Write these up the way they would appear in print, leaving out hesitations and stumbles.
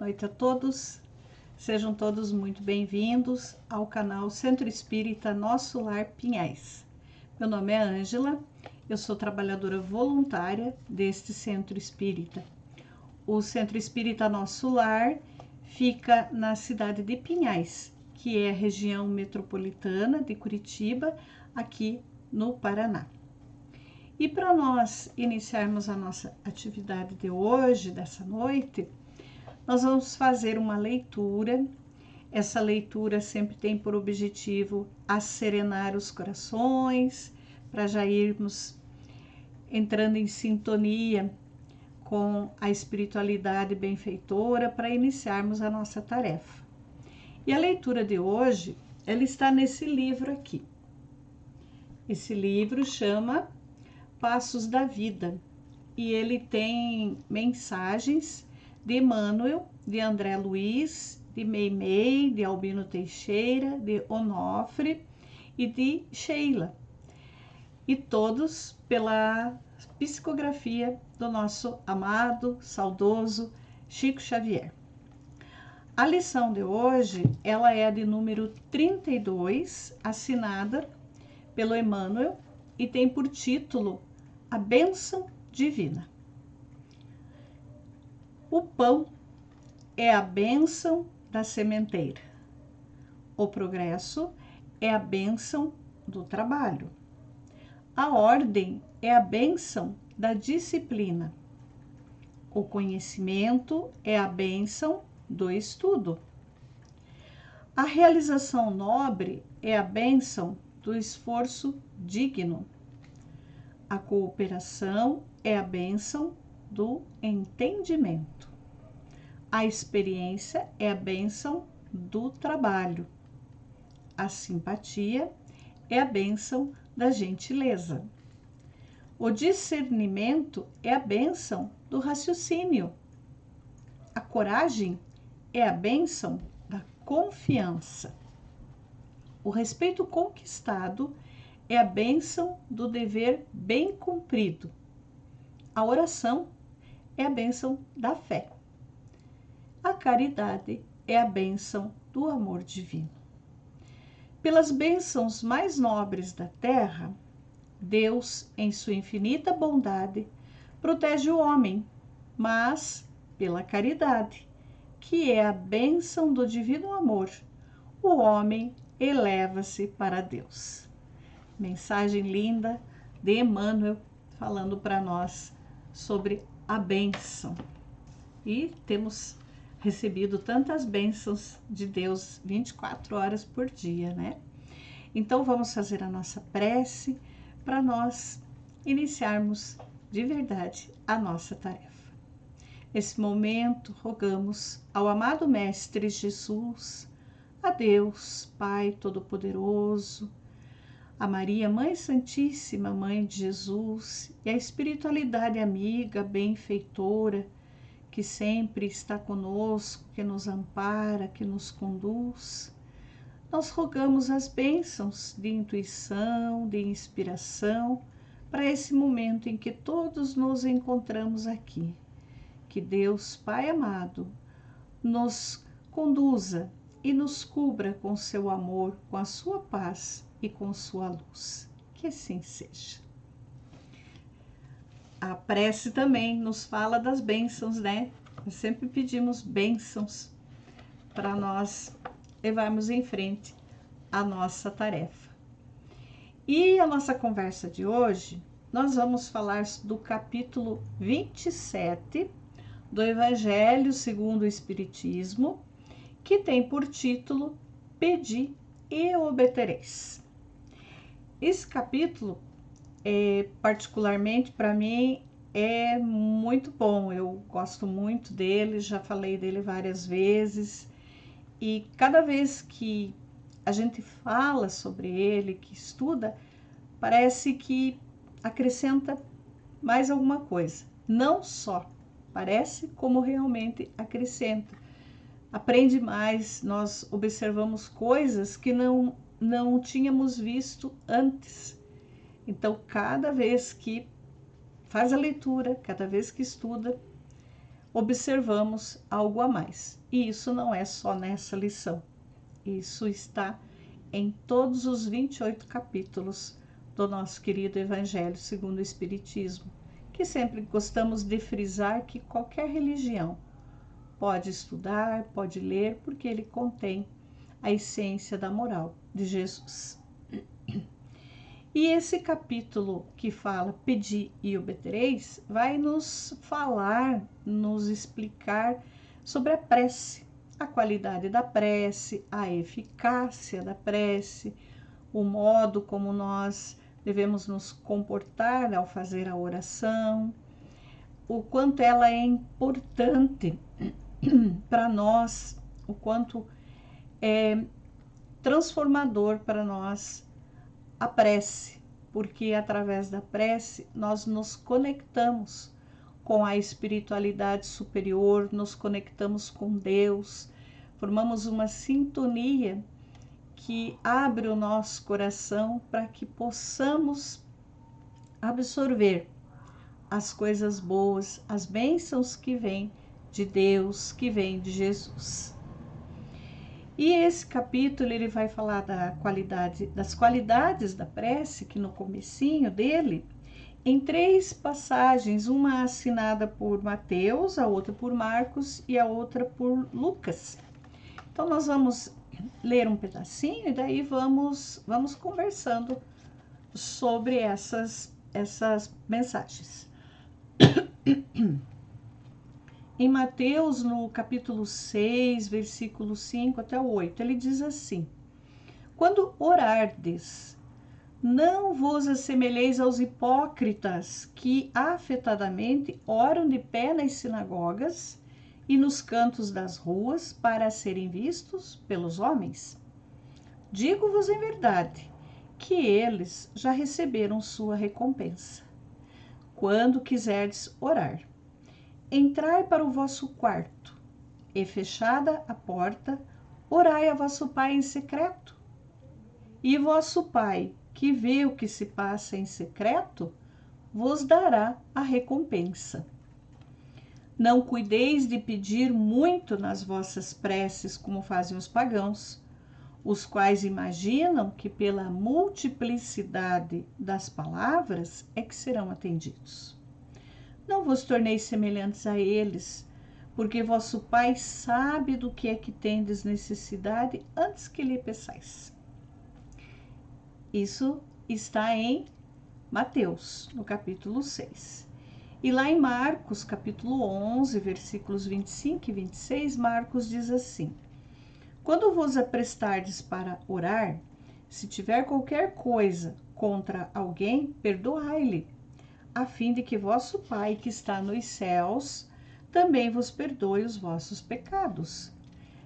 noite a todos. Sejam todos muito bem-vindos ao canal Centro Espírita Nosso Lar Pinhais. Meu nome é Ângela, eu sou trabalhadora voluntária deste Centro Espírita. O Centro Espírita Nosso Lar fica na cidade de Pinhais, que é a região metropolitana de Curitiba, aqui no Paraná. E para nós iniciarmos a nossa atividade de hoje, dessa noite, nós vamos fazer uma leitura. Essa leitura sempre tem por objetivo asserenar os corações, para já irmos entrando em sintonia com a espiritualidade benfeitora para iniciarmos a nossa tarefa. E a leitura de hoje, ela está nesse livro aqui. Esse livro chama Passos da Vida e ele tem mensagens de Emmanuel, de André Luiz, de Meimei, de Albino Teixeira, de Onofre e de Sheila, e todos pela psicografia do nosso amado, saudoso Chico Xavier. A lição de hoje, ela é de número 32, assinada pelo Emmanuel, e tem por título A Bênção Divina. O pão é a bênção da sementeira. O progresso é a bênção do trabalho. A ordem é a bênção da disciplina. O conhecimento é a bênção do estudo. A realização nobre é a bênção do esforço digno. A cooperação é a bênção do entendimento. A experiência é a bênção do trabalho. A simpatia é a bênção da gentileza. O discernimento é a bênção do raciocínio. A coragem é a bênção da confiança. O respeito conquistado é a bênção do dever bem cumprido. A oração é a bênção da fé. A caridade é a bênção do amor divino. Pelas bênçãos mais nobres da terra, Deus, em sua infinita bondade, protege o homem, mas pela caridade, que é a bênção do divino amor, o homem eleva-se para Deus. Mensagem linda de Emmanuel falando para nós sobre a bênção. E temos recebido tantas bênçãos de Deus 24 horas por dia, né? Então vamos fazer a nossa prece para nós iniciarmos de verdade a nossa tarefa. Nesse momento, rogamos ao amado Mestre Jesus, a Deus, Pai Todo-Poderoso, a Maria, Mãe Santíssima, Mãe de Jesus, e a espiritualidade amiga, benfeitora, que sempre está conosco, que nos ampara, que nos conduz. Nós rogamos as bênçãos de intuição, de inspiração, para esse momento em que todos nos encontramos aqui. Que Deus, Pai amado, nos conduza e nos cubra com seu amor, com a sua paz e com sua luz. Que assim seja. A prece também nos fala das bênçãos, né? Nós sempre pedimos bênçãos para nós levarmos em frente a nossa tarefa. E a nossa conversa de hoje, nós vamos falar do capítulo 27 do Evangelho segundo o Espiritismo, que tem por título Pedi e obtereis. Esse capítulo, particularmente para mim, é muito bom. Eu gosto muito dele, já falei dele várias vezes, e cada vez que a gente fala sobre ele, que estuda, parece que acrescenta mais alguma coisa. Não só parece, como realmente acrescenta. Aprende mais, nós observamos coisas que não tínhamos visto antes. Então, cada vez que faz a leitura, cada vez que estuda, observamos algo a mais. E isso não é só nessa lição. Isso está em todos os 28 capítulos do nosso querido Evangelho segundo o Espiritismo, que sempre gostamos de frisar que qualquer religião pode estudar, pode ler, porque ele contém a essência da moral de Jesus. E esse capítulo que fala pedi e obtereis, vai nos falar, nos explicar sobre a prece, a qualidade da prece, a eficácia da prece, o modo como nós devemos nos comportar ao fazer a oração, o quanto ela é importante para nós, o quanto é transformador para nós a prece, porque através da prece nós nos conectamos com a espiritualidade superior, nos conectamos com Deus, formamos uma sintonia que abre o nosso coração para que possamos absorver as coisas boas, as bênçãos que vêm de Deus, que vêm de Jesus. E esse capítulo ele vai falar das qualidades da prece, que no comecinho dele, em 3 passagens, uma assinada por Mateus, a outra por Marcos e a outra por Lucas. Então nós vamos ler um pedacinho e daí vamos conversando sobre essas mensagens. Em Mateus, no capítulo 6, versículo 5 até o 8, ele diz assim: quando orardes, não vos assemelheis aos hipócritas que afetadamente oram de pé nas sinagogas e nos cantos das ruas para serem vistos pelos homens. Digo-vos em verdade que eles já receberam sua recompensa. Quando quiserdes orar, entrai para o vosso quarto, e fechada a porta, orai a vosso Pai em secreto. E vosso Pai, que vê o que se passa em secreto, vos dará a recompensa. Não cuideis de pedir muito nas vossas preces, como fazem os pagãos, os quais imaginam que pela multiplicidade das palavras é que serão atendidos. Não vos torneis semelhantes a eles, porque vosso Pai sabe do que é que tendes necessidade antes que lhe peçais. Isso está em Mateus, no capítulo 6. E lá em Marcos, capítulo 11, versículos 25 e 26, Marcos diz assim: quando vos aprestardes para orar, se tiver qualquer coisa contra alguém, perdoai-lhe, a fim de que vosso Pai que está nos céus também vos perdoe os vossos pecados.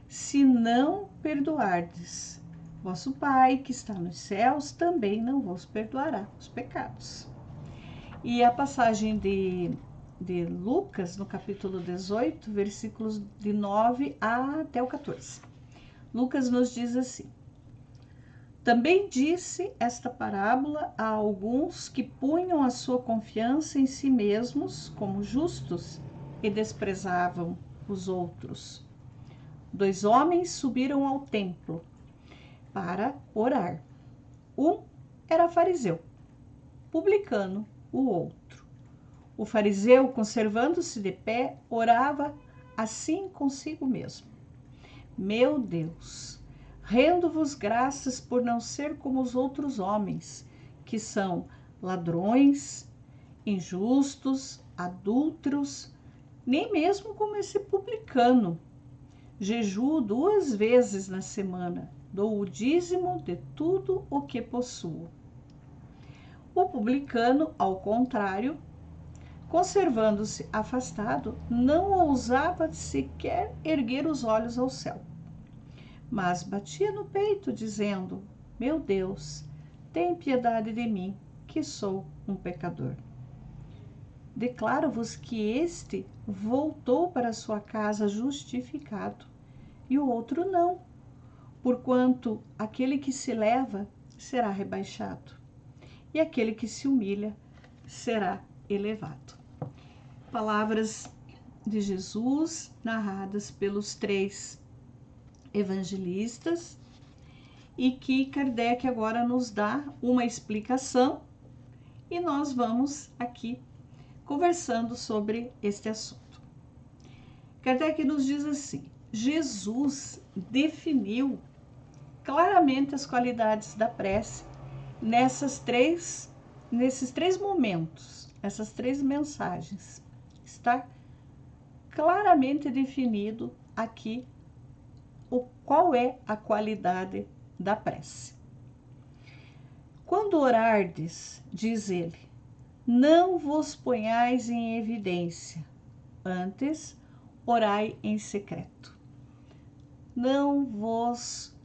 Se não perdoardes, vosso Pai que está nos céus também não vos perdoará os pecados. E a passagem de Lucas, no capítulo 18, versículos de 9 até o 14. Lucas nos diz assim: também disse esta parábola a alguns que punham a sua confiança em si mesmos como justos e desprezavam os outros. 2 homens subiram ao templo para orar. Um era fariseu, publicano o outro. O fariseu, conservando-se de pé, orava assim consigo mesmo: meu Deus, rendo-vos graças por não ser como os outros homens, que são ladrões, injustos, adúlteros, nem mesmo como esse publicano. Jejuo 2 vezes na semana, dou o dízimo de tudo o que possuo. O publicano, ao contrário, conservando-se afastado, não ousava sequer erguer os olhos ao céu, mas batia no peito, dizendo: meu Deus, tem piedade de mim, que sou um pecador. Declaro-vos que este voltou para sua casa justificado, e o outro não, porquanto aquele que se eleva será rebaixado, e aquele que se humilha será elevado. Palavras de Jesus, narradas pelos 3 evangelistas, e que Kardec agora nos dá uma explicação, e nós vamos aqui conversando sobre este assunto. Kardec nos diz assim: Jesus definiu claramente as qualidades da prece nesses três momentos, essas 3 mensagens. Está claramente definido aqui qual é a qualidade da prece. Quando orardes, diz ele, não vos ponhais em evidência, antes orai em secreto. Não vos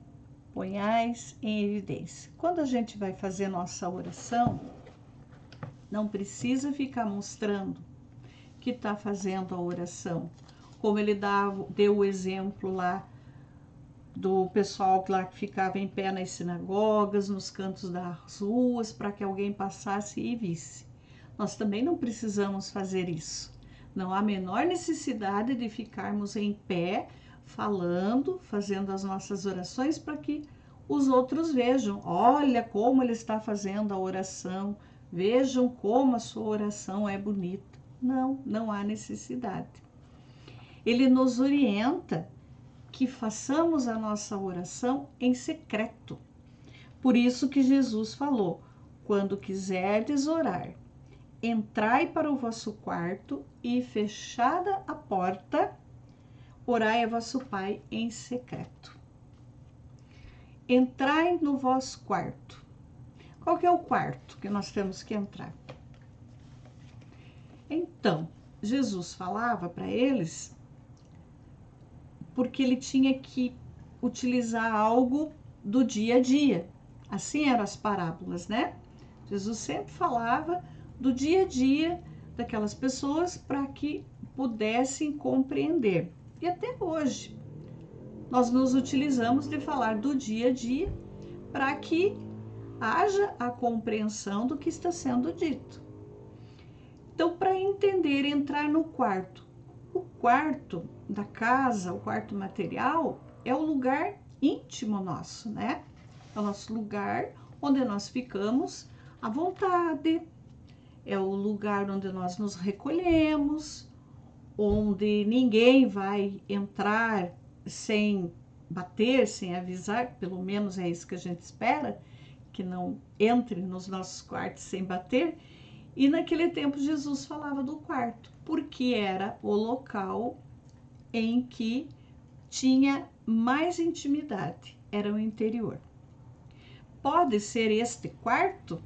ponhais em evidência. Quando a gente vai fazer nossa oração, não precisa ficar mostrando que está fazendo a oração. Como ele deu o exemplo lá do pessoal lá que ficava em pé nas sinagogas, nos cantos das ruas, para que alguém passasse e visse. Nós também não precisamos fazer isso. Não há a menor necessidade de ficarmos em pé, falando, fazendo as nossas orações para que os outros vejam. Olha como ele está fazendo a oração, vejam como a sua oração é bonita. Não, não há necessidade. Ele nos orienta que façamos a nossa oração em secreto. Por isso que Jesus falou, quando quiserdes orar, entrai para o vosso quarto e, fechada a porta, orai a vosso Pai em secreto. Entrai no vosso quarto. Qual que é o quarto que nós temos que entrar? Então, Jesus falava para eles porque ele tinha que utilizar algo do dia a dia. Assim eram as parábolas, né? Jesus sempre falava do dia a dia daquelas pessoas para que pudessem compreender. E até hoje, nós nos utilizamos de falar do dia a dia para que haja a compreensão do que está sendo dito. Então, para entender, entrar no quarto. O quarto da casa, o quarto material, é o lugar íntimo nosso, né? É o nosso lugar onde nós ficamos à vontade, é o lugar onde nós nos recolhemos, onde ninguém vai entrar sem bater, sem avisar, pelo menos é isso que a gente espera, que não entre nos nossos quartos sem bater. E naquele tempo Jesus falava do quarto, porque era o local em que tinha mais intimidade, era o interior. Pode ser este quarto,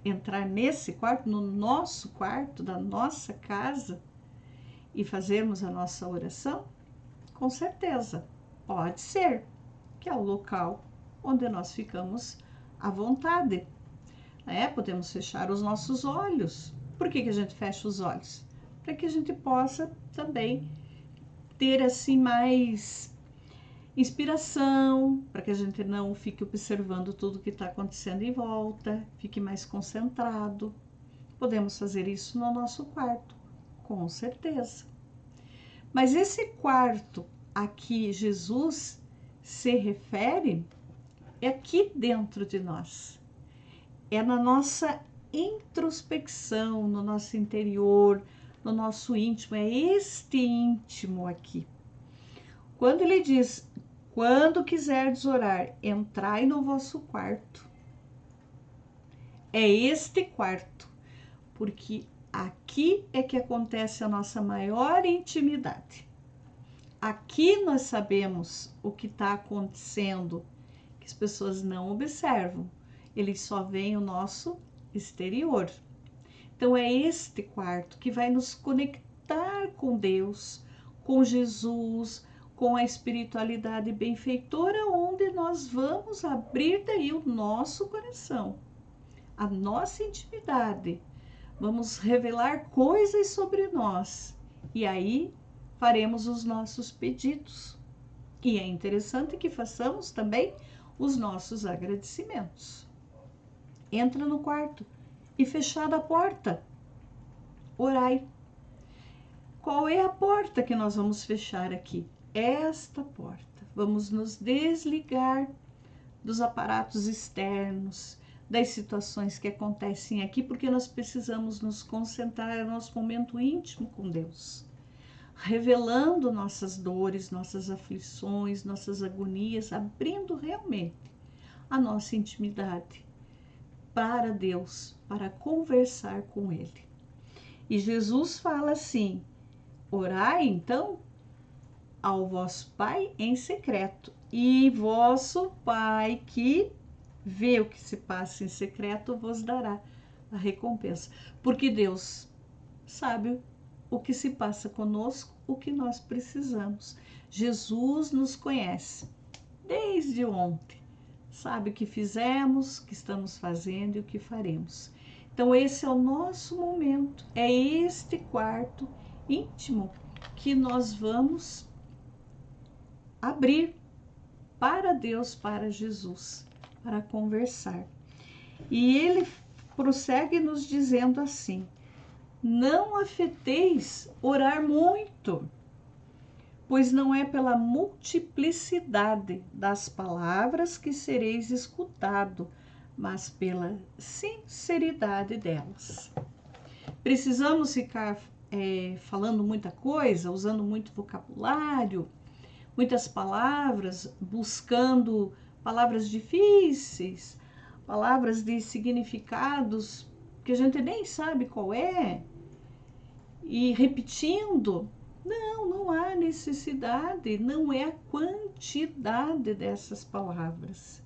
entrar nesse quarto, no nosso quarto, da nossa casa, e fazermos a nossa oração? Com certeza, pode ser, que é o local onde nós ficamos à vontade. Podemos fechar os nossos olhos. Por que a gente fecha os olhos? Para que a gente possa também ter assim mais inspiração, para que a gente não fique observando tudo que está acontecendo em volta, fique mais concentrado. Podemos fazer isso no nosso quarto, com certeza. Mas esse quarto a que Jesus se refere é aqui dentro de nós. É na nossa introspecção, no nosso interior, no nosso íntimo. É este íntimo aqui. Quando ele diz, quando quiserdes orar, entrai no vosso quarto. É este quarto, porque aqui é que acontece a nossa maior intimidade. Aqui nós sabemos o que está acontecendo, que as pessoas não observam. Eles só veem o nosso exterior. Então é este quarto que vai nos conectar com Deus, com Jesus, com a espiritualidade benfeitora, onde nós vamos abrir daí o nosso coração, a nossa intimidade. Vamos revelar coisas sobre nós e aí faremos os nossos pedidos. E é interessante que façamos também os nossos agradecimentos. Entra no quarto e, fechada a porta, orai. qual é a porta que nós vamos fechar aqui? Esta porta. Vamos nos desligar dos aparatos externos, das situações que acontecem aqui, porque nós precisamos nos concentrar no nosso momento íntimo com Deus, revelando nossas dores, nossas aflições, nossas agonias, abrindo realmente a nossa intimidade para Deus, para conversar com Ele. E Jesus fala assim: orai então ao vosso Pai em secreto, e vosso Pai que vê o que se passa em secreto vos dará a recompensa. Porque Deus sabe o que se passa conosco, o que nós precisamos. Jesus nos conhece desde ontem, sabe o que fizemos, o que estamos fazendo e o que faremos. Então esse é o nosso momento, é este quarto íntimo que nós vamos abrir para Deus, para Jesus, para conversar. E ele prossegue nos dizendo assim: não afeteis orar muito, pois não é pela multiplicidade das palavras que sereis escutado, mas pela sinceridade delas. Precisamos ficar falando muita coisa, usando muito vocabulário, muitas palavras, buscando palavras difíceis, palavras de significados que a gente nem sabe qual é, e repetindo. Não há necessidade, não é a quantidade dessas palavras,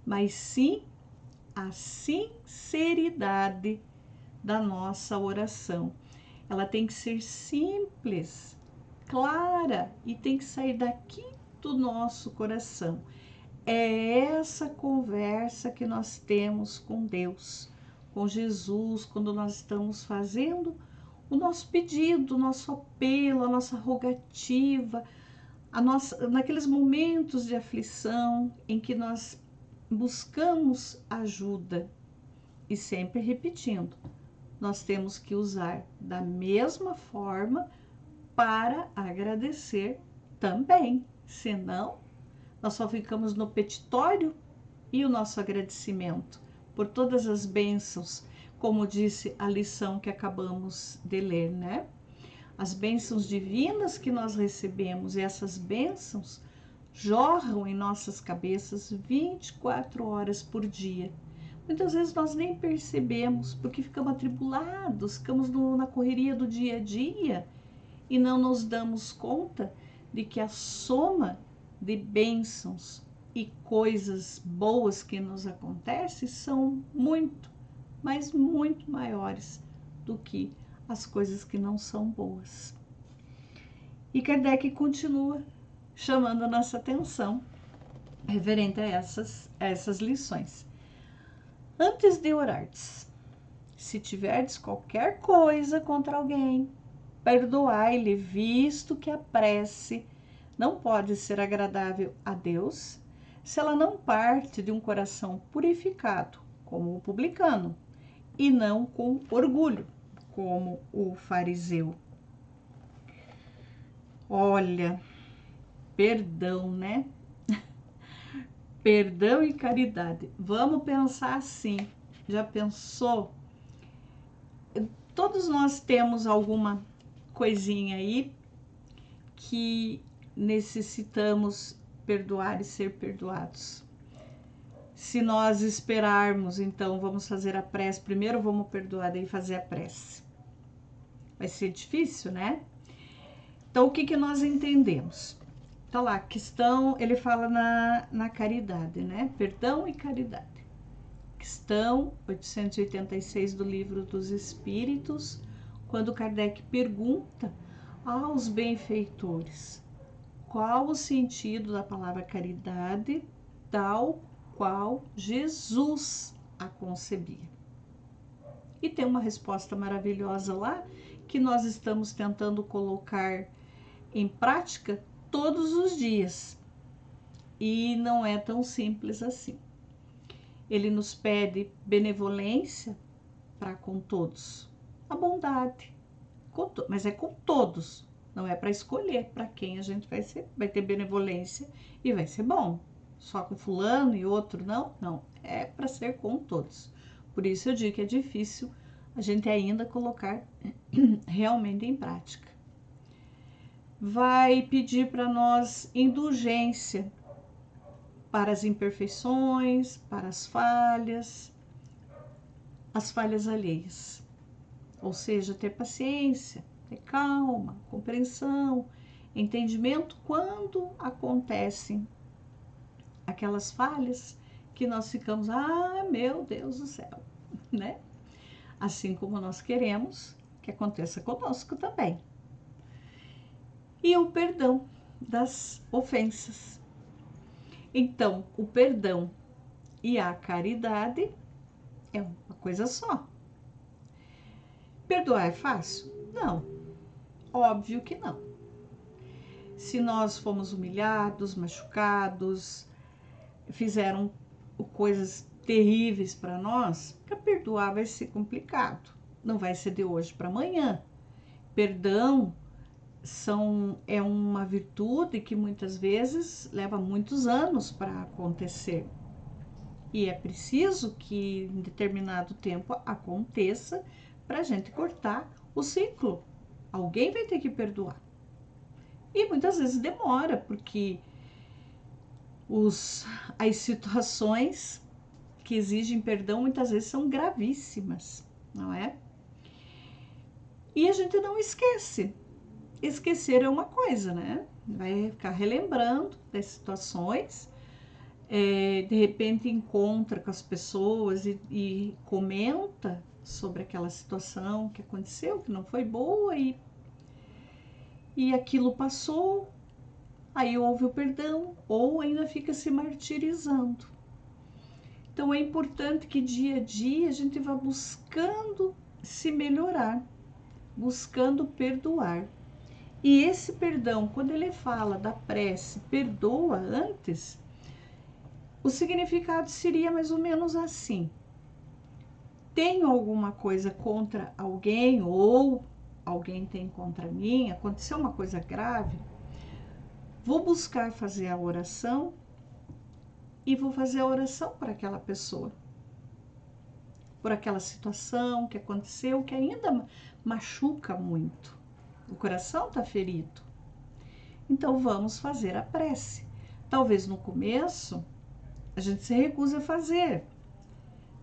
mas sim a sinceridade da nossa oração. Ela tem que ser simples, clara, e tem que sair daqui do nosso coração. É essa conversa que nós temos com Deus, com Jesus, quando nós estamos fazendo o nosso pedido, o nosso apelo, a nossa rogativa, naqueles momentos de aflição em que nós buscamos ajuda. E sempre repetindo, nós temos que usar da mesma forma para agradecer também, senão nós só ficamos no petitório e o nosso agradecimento por todas as bênçãos, como disse a lição que acabamos de ler, né? As bênçãos divinas que nós recebemos, e essas bênçãos jorram em nossas cabeças 24 horas por dia. Muitas vezes nós nem percebemos, porque ficamos atribulados, ficamos na correria do dia a dia e não nos damos conta de que a soma de bênçãos e coisas boas que nos acontecem são muito, mas muito maiores do que as coisas que não são boas. E Kardec continua chamando a nossa atenção referente a essas lições. Antes de orardes, se tiverdes qualquer coisa contra alguém, perdoai-lhe, visto que a prece não pode ser agradável a Deus se ela não parte de um coração purificado, como o publicano, e não com orgulho, como o fariseu. Olha, perdão, né? Perdão e caridade. Vamos pensar assim. Já pensou? Todos nós temos alguma coisinha aí que necessitamos perdoar e ser perdoados. Se nós esperarmos, então vamos fazer a prece. Primeiro vamos perdoar, daí fazer a prece. Vai ser difícil, né? Então, o que nós entendemos? Tá lá, questão, ele fala na caridade, né? Perdão e caridade. Questão 886 do Livro dos Espíritos, quando Kardec pergunta aos benfeitores qual o sentido da palavra caridade, tal qual Jesus a concebia. E tem uma resposta maravilhosa lá, que nós estamos tentando colocar em prática todos os dias. E não é tão simples assim. Ele nos pede benevolência para com todos, a bondade, mas é com todos. Não é para escolher para quem a gente vai ter benevolência e vai ser bom. Só com fulano e outro não? Não. É para ser com todos. Por isso eu digo que é difícil a gente ainda colocar realmente em prática. Vai pedir para nós indulgência para as imperfeições, para as falhas alheias. Ou seja, ter paciência, ter calma, compreensão, entendimento quando acontecem aquelas falhas que nós ficamos, meu Deus do céu, né? Assim como nós queremos que aconteça conosco também. E o perdão das ofensas. Então, o perdão e a caridade é uma coisa só. Perdoar é fácil? Não. Óbvio que não. Se nós fomos humilhados, machucados, fizeram coisas terríveis para nós, para perdoar vai ser complicado. Não vai ser de hoje para amanhã. Perdão é uma virtude que muitas vezes leva muitos anos para acontecer. E é preciso que em determinado tempo aconteça para a gente cortar o ciclo. Alguém vai ter que perdoar. E muitas vezes demora, porque as situações que exigem perdão muitas vezes são gravíssimas, não é? E a gente não esquece. Esquecer é uma coisa, né? Vai ficar relembrando das situações, de repente encontra com as pessoas e comenta sobre aquela situação que aconteceu, que não foi boa, e aquilo passou, aí houve o perdão, ou ainda fica se martirizando. Então é importante que dia a dia a gente vá buscando se melhorar, buscando perdoar. E esse perdão, quando ele fala da prece, perdoa antes, o significado seria mais ou menos assim: tenho alguma coisa contra alguém ou alguém tem contra mim, aconteceu uma coisa grave, vou buscar fazer a oração e vou fazer a oração para aquela pessoa, por aquela situação que aconteceu, que ainda machuca muito. O coração está ferido. Então vamos fazer a prece. Talvez no começo a gente se recusa a fazer.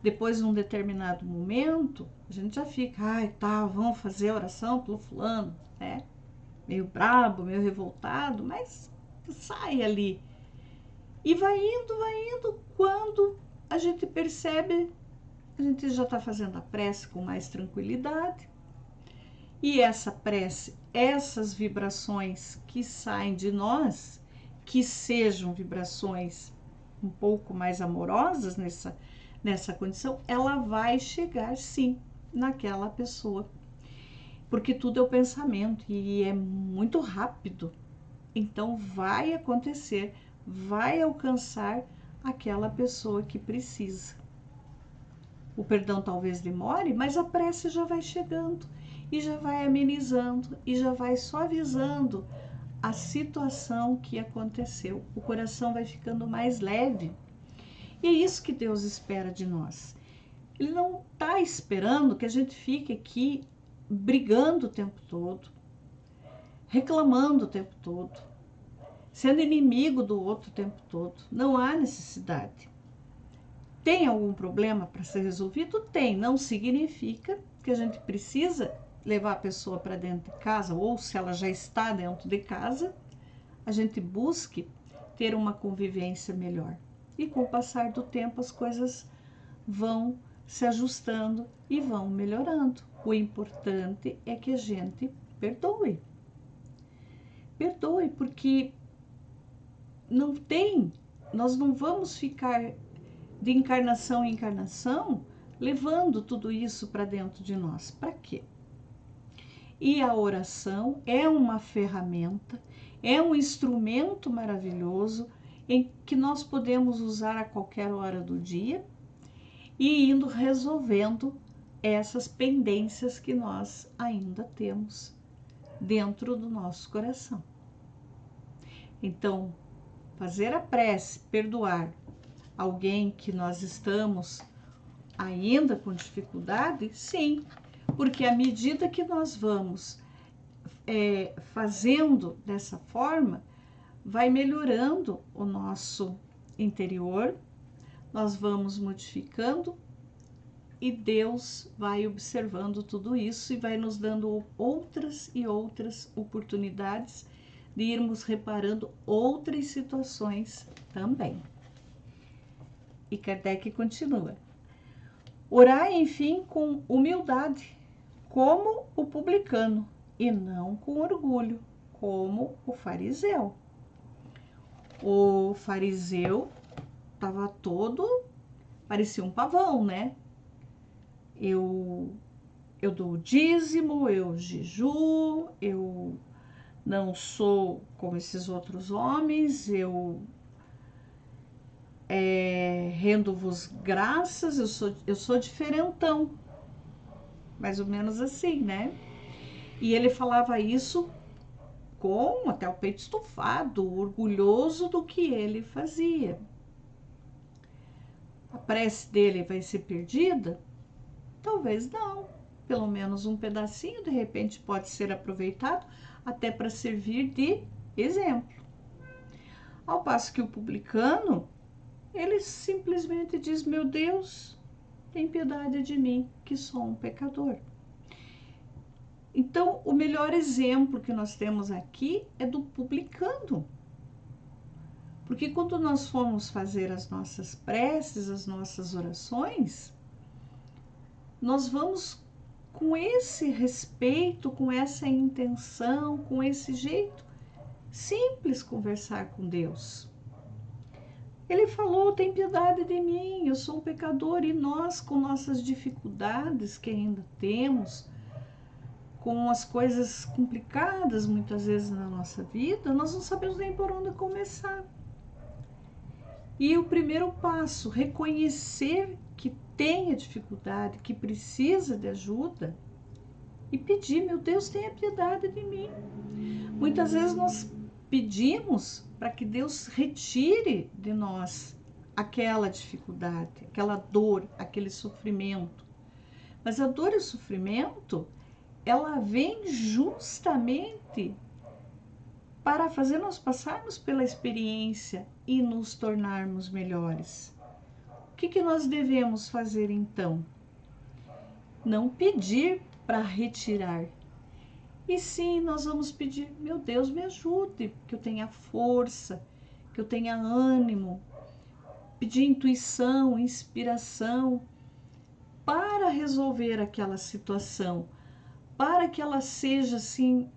Depois, num determinado momento, a gente já fica, vamos fazer a oração pelo fulano, né? Meio brabo, meio revoltado, mas sai ali. E vai indo, quando a gente percebe, a gente já está fazendo a prece com mais tranquilidade. E essa prece, essas vibrações que saem de nós, que sejam vibrações um pouco mais amorosas nessa condição, ela vai chegar sim naquela pessoa. Porque tudo é o pensamento e é muito rápido. Então vai acontecer, vai alcançar aquela pessoa que precisa. O perdão talvez demore, mas a prece já vai chegando e já vai amenizando e já vai suavizando a situação que aconteceu. O coração vai ficando mais leve. E é isso que Deus espera de nós. Ele não está esperando que a gente fique aqui brigando o tempo todo, reclamando o tempo todo, sendo inimigo do outro o tempo todo. Não há necessidade. Tem algum problema para ser resolvido? Tem. Não significa que a gente precisa levar a pessoa para dentro de casa, ou se ela já está dentro de casa, a gente busque ter uma convivência melhor. E com o passar do tempo as coisas vão se ajustando e vão melhorando. O importante é que a gente perdoe. Perdoe, porque nós não vamos ficar de encarnação em encarnação levando tudo isso para dentro de nós. Para quê? E a oração é uma ferramenta, é um instrumento maravilhoso em que nós podemos usar a qualquer hora do dia e indo resolvendo essas pendências que nós ainda temos dentro do nosso coração. Então, fazer a prece, perdoar alguém que nós estamos ainda com dificuldade, sim, porque à medida que nós vamos fazendo dessa forma, vai melhorando o nosso interior, nós vamos modificando e Deus vai observando tudo isso e vai nos dando outras e outras oportunidades de irmos reparando outras situações também. E Kardec continua: orai, enfim, com humildade, como o publicano, e não com orgulho, como o fariseu. O fariseu estava todo, parecia um pavão, né? Eu dou o dízimo, eu jejuo, eu não sou como esses outros homens, eu rendo-vos graças, eu sou diferentão. Mais ou menos assim, né? E ele falava isso com até o peito estufado, orgulhoso do que ele fazia. A prece dele vai ser perdida? Talvez não. Pelo menos um pedacinho, de repente, pode ser aproveitado até para servir de exemplo. Ao passo que o publicano, ele simplesmente diz: meu Deus, tem piedade de mim, que sou um pecador. Então, o melhor exemplo que nós temos aqui é do publicano. Porque quando nós formos fazer as nossas preces, as nossas orações, nós vamos com esse respeito, com essa intenção, com esse jeito simples conversar com Deus. Ele falou: tem piedade de mim, eu sou um pecador. E nós, com nossas dificuldades que ainda temos, com as coisas complicadas muitas vezes na nossa vida, nós não sabemos nem por onde começar. E o primeiro passo, reconhecer que tem a dificuldade, que precisa de ajuda e pedir: meu Deus, tenha piedade de mim. Muitas vezes nós pedimos para que Deus retire de nós aquela dificuldade, aquela dor, aquele sofrimento. Mas a dor e o sofrimento, ela vem justamente para fazer nós passarmos pela experiência e nos tornarmos melhores. O que nós devemos fazer então? Não pedir para retirar. E sim, nós vamos pedir: meu Deus, me ajude, que eu tenha força, que eu tenha ânimo, pedir intuição, inspiração para resolver aquela situação, para que ela seja assim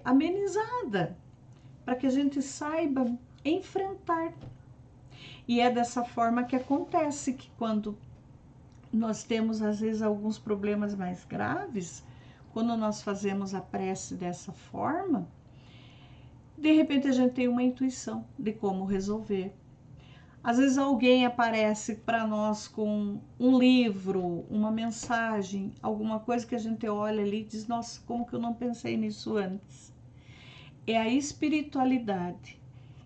amenizada, para que a gente saiba enfrentar. E é dessa forma que acontece que quando nós temos às vezes alguns problemas mais graves, quando nós fazemos a prece dessa forma, de repente a gente tem uma intuição de como resolver. Às vezes alguém aparece para nós com um livro, uma mensagem, alguma coisa que a gente olha ali e diz: nossa, como que eu não pensei nisso antes? É a espiritualidade.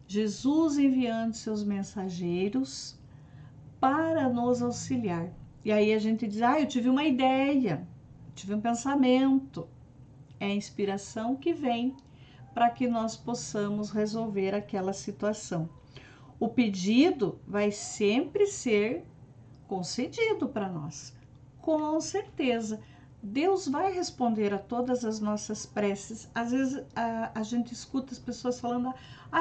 Jesus enviando seus mensageiros para nos auxiliar. E aí a gente diz: eu tive uma ideia, tive um pensamento. É a inspiração que vem para que nós possamos resolver aquela situação. O pedido vai sempre ser concedido para nós, com certeza. Deus vai responder a todas as nossas preces. Às vezes a gente escuta as pessoas falando: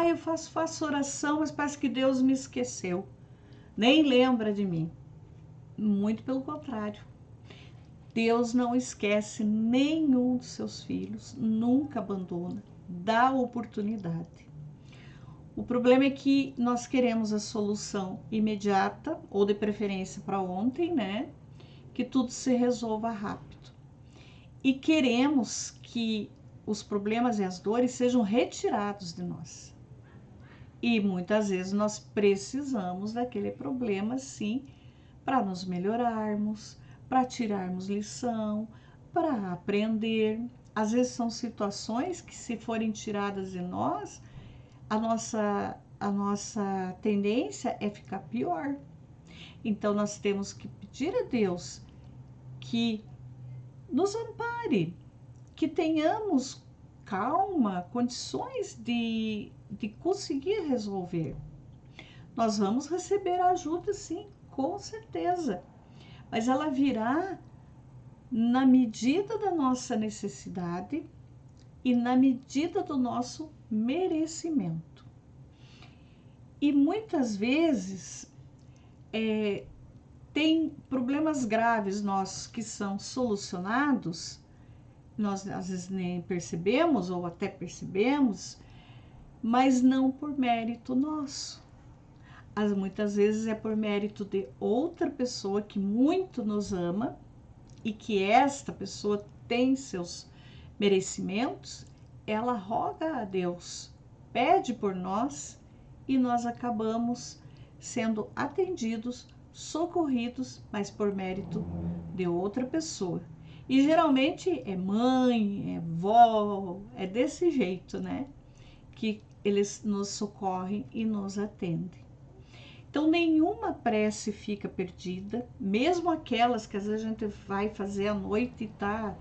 eu faço oração, mas parece que Deus me esqueceu, nem lembra de mim. Muito pelo contrário. Deus não esquece nenhum dos seus filhos, nunca abandona, dá oportunidade. O problema é que nós queremos a solução imediata, ou de preferência para ontem, né? Que tudo se resolva rápido. E queremos que os problemas e as dores sejam retirados de nós. E muitas vezes nós precisamos daquele problema, sim, para nos melhorarmos, para tirarmos lição, para aprender. Às vezes são situações que, se forem tiradas de nós, a nossa tendência é ficar pior. Então, nós temos que pedir a Deus que nos ampare, que tenhamos calma, condições de conseguir resolver. Nós vamos receber ajuda, sim, com certeza, mas ela virá na medida da nossa necessidade e na medida do nosso merecimento. E muitas vezes tem problemas graves nossos que são solucionados, nós às vezes nem percebemos ou até percebemos, mas não por mérito nosso. Muitas vezes é por mérito de outra pessoa que muito nos ama e que esta pessoa tem seus merecimentos, ela roga a Deus, pede por nós e nós acabamos sendo atendidos, socorridos, mas por mérito de outra pessoa. E geralmente é mãe, é vó, é desse jeito, né? Que eles nos socorrem e nos atendem. Então, nenhuma prece fica perdida, mesmo aquelas que às vezes a gente vai fazer à noite e tá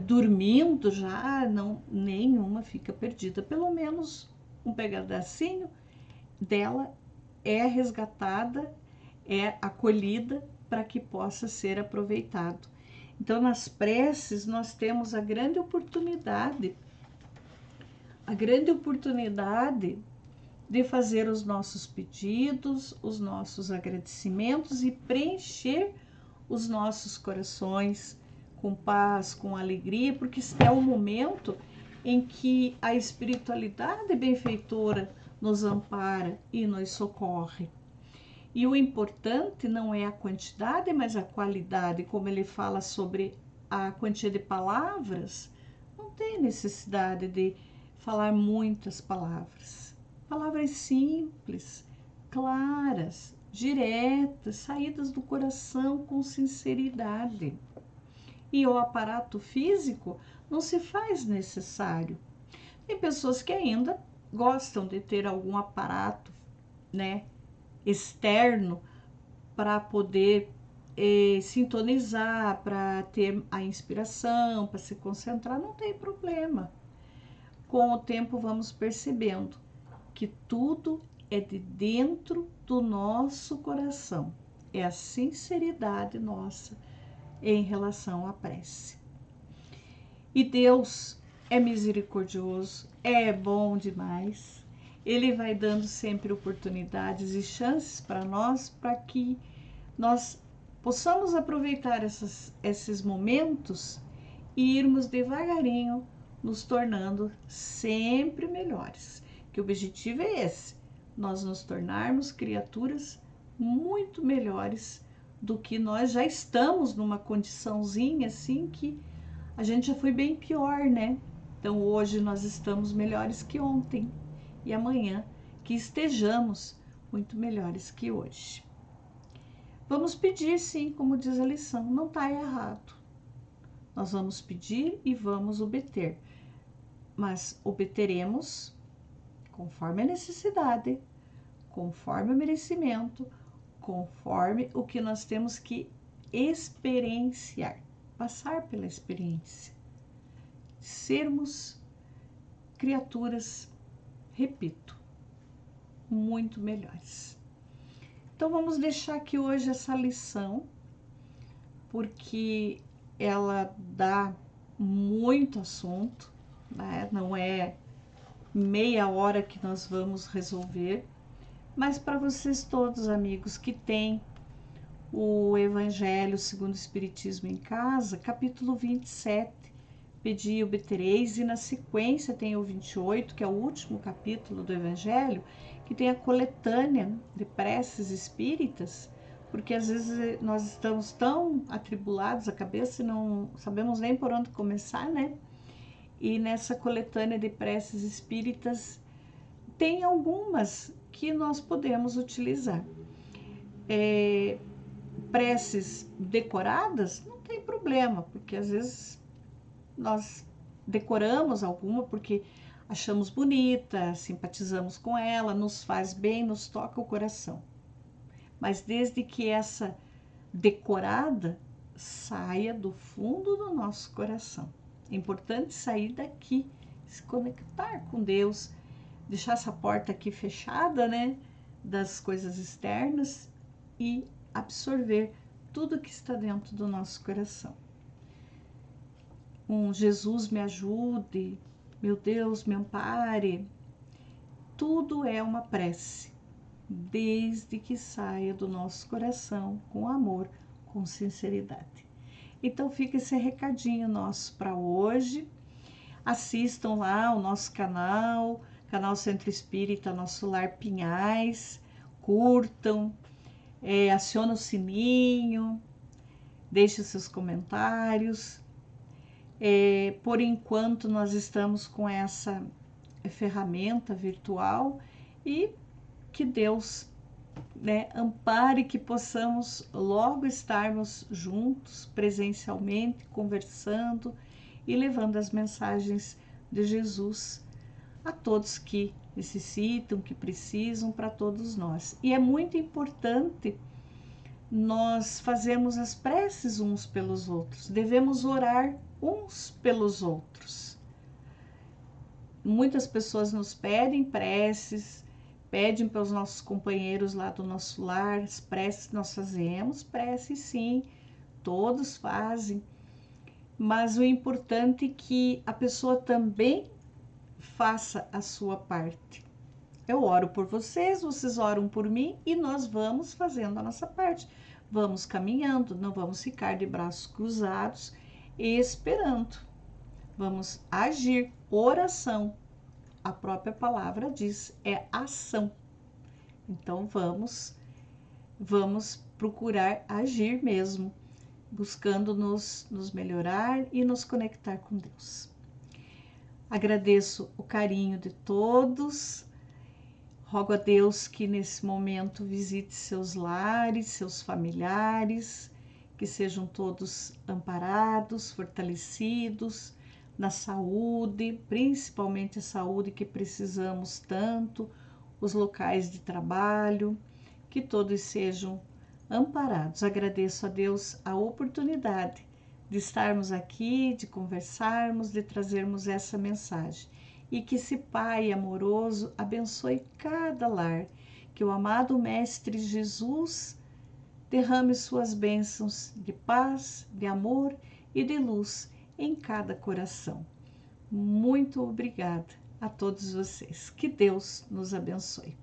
dormindo já, não, nenhuma fica perdida. Pelo menos um pedacinho dela é resgatada, é acolhida para que possa ser aproveitado. Então, nas preces, nós temos a grande oportunidade de fazer os nossos pedidos, os nossos agradecimentos e preencher os nossos corações com paz, com alegria, porque é o momento em que a espiritualidade benfeitora nos ampara e nos socorre. E o importante não é a quantidade, mas a qualidade. Como ele fala sobre a quantia de palavras, não tem necessidade de falar muitas palavras. Palavras simples, claras, diretas, saídas do coração com sinceridade. E o aparato físico não se faz necessário. Tem pessoas que ainda gostam de ter algum aparato, né, externo para poder sintonizar, para ter a inspiração, para se concentrar, não tem problema. Com o tempo vamos percebendo que tudo é de dentro do nosso coração, é a sinceridade nossa em relação à prece. E Deus é misericordioso, é bom demais. Ele vai dando sempre oportunidades e chances para nós, para que nós possamos aproveitar esses momentos e irmos devagarinho nos tornando sempre melhores. Que o objetivo é esse, nós nos tornarmos criaturas muito melhores do que nós já estamos, numa condiçãozinha assim que a gente já foi bem pior, né? Então hoje nós estamos melhores que ontem e amanhã que estejamos muito melhores que hoje. Vamos pedir, sim, como diz a lição, não está errado. Nós vamos pedir e vamos obter, mas obteremos conforme a necessidade, conforme o merecimento, conforme o que nós temos que experienciar, passar pela experiência. Sermos criaturas, repito, muito melhores. Então, vamos deixar aqui hoje essa lição, porque ela dá muito assunto, né? Não é meia hora que nós vamos resolver, mas para vocês todos, amigos, que têm o Evangelho segundo o Espiritismo em casa, capítulo 27, pedi e obtereis, e na sequência tem o 28, que é o último capítulo do Evangelho, que tem a coletânea de preces espíritas, porque às vezes nós estamos tão atribulados à cabeça e não sabemos nem por onde começar, né? E nessa coletânea de preces espíritas tem algumas que nós podemos utilizar. preces decoradas, não tem problema, porque às vezes nós decoramos alguma porque achamos bonita, simpatizamos com ela, nos faz bem, nos toca o coração. Mas desde que essa decorada saia do fundo do nosso coração. É importante sair daqui, se conectar com Deus, deixar essa porta aqui fechada, né, das coisas externas e absorver tudo que está dentro do nosso coração. Jesus me ajude, meu Deus me ampare. Tudo é uma prece, desde que saia do nosso coração com amor, com sinceridade. Então fica esse recadinho nosso para hoje. Assistam lá o nosso canal Centro Espírita Nosso Lar Pinhais, curtam, aciona o sininho, deixe seus comentários. Por enquanto nós estamos com essa ferramenta virtual e que Deus, né, ampare que possamos logo estarmos juntos presencialmente, conversando e levando as mensagens de Jesus a todos que necessitam, que precisam, para todos nós. E é muito importante nós fazermos as preces uns pelos outros, devemos orar uns pelos outros. Muitas pessoas nos pedem preces, pedem para os nossos companheiros lá do nosso lar, as preces nós fazemos, preces sim, todos fazem, mas o importante é que a pessoa também faça a sua parte. Eu oro por vocês, vocês oram por mim e nós vamos fazendo a nossa parte. Vamos caminhando, não vamos ficar de braços cruzados esperando. Vamos agir. Oração, a própria palavra diz, é ação. Então vamos procurar agir mesmo, buscando nos melhorar e nos conectar com Deus. Agradeço o carinho de todos. Rogo a Deus que nesse momento visite seus lares, seus familiares, que sejam todos amparados, fortalecidos na saúde, principalmente a saúde que precisamos tanto, os locais de trabalho, que todos sejam amparados. Agradeço a Deus a oportunidade de estarmos aqui, de conversarmos, de trazermos essa mensagem. E que esse Pai amoroso abençoe cada lar, que o amado Mestre Jesus derrame suas bênçãos de paz, de amor e de luz em cada coração. Muito obrigada a todos vocês. Que Deus nos abençoe.